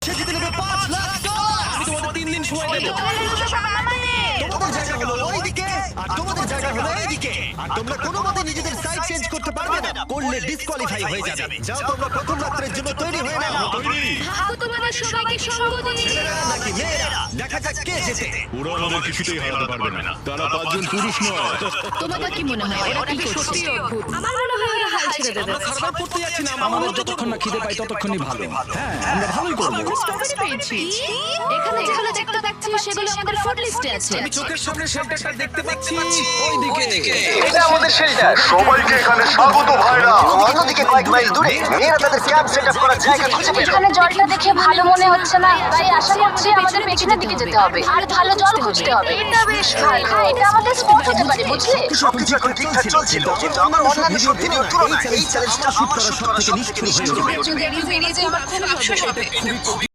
সে জিতে নেবে $5,00,000। আমি তোমাদের 3 দিন সময় দেব। তোমাদের জায়গা হলো ওইদিকে আর তোমাদের জায়গা হলো এইদিকে। আর তোমরা কোনো মতে নিজেদের সাইড চেঞ্জ করতে পারবে না, করলে ডিসকোয়ালিফাই হয়ে যাবে। যাও তোমরা প্রথম রাত্রের জন্য তৈরি হয়ে নাও। তোমাদের সবাইকে সঙ্গ দিই। ছেলেরা নাকি মেয়েরা, দেখা যাক কে জেতে। ওরা আমাদের কিছুতেই হারাতে পারবে না। তারা 5 জন পুরুষ নয়। তোমাদের কি মনে হয় ওরা কি করছে? আমার মনে হয় ওরা হাল ছেড়ে দেবে। আমরা খারাপ করতে যাচ্ছি না, আমাদের যতক্ষণ না খিদে পাই ততক্ষণই ভালো। হ্যাঁ, আমরা ভালোই করবো। স্ট্রবেরি পেয়েছি। এখানে যেগুলো দেখতে পাচ্ছি সেগুলো আমাদের ফুড লিস্টে আছে। আমি চোখের সামনে শেল্টারটা দেখতে পাচ্ছি ওইদিকে। এটা আমাদের শেল্টার। সবাইকে এখানে স্বাগত ভাইরা। অন্যদিকে কয়েক মাইল দূরে মেয়েরা তাদের ক্যাম্প সেট আপ করার জায়গা খুঁজে পেল। এখানে জলটা দেখে ভালো মনে হচ্ছে না, তাই আশা করছি আমাদের পেছনের দিকে যেতে হবে আর ভালো জল খুঁজতে হবে। এটা বেশ ভালো, এটা আমাদের স্পট হতে পারে, বুঝলে? সবকিছু এখন ঠিকঠাক চলছিল, কিন্তু আমার অন্যান্য সব ভিডিওর তুলনায় এই চ্যালেঞ্জটা আমার শুট করা সবথেকে নিষ্ঠুর হয়ে গেল। বেরিয়ে যায় আমার খুব আফসোস হবে।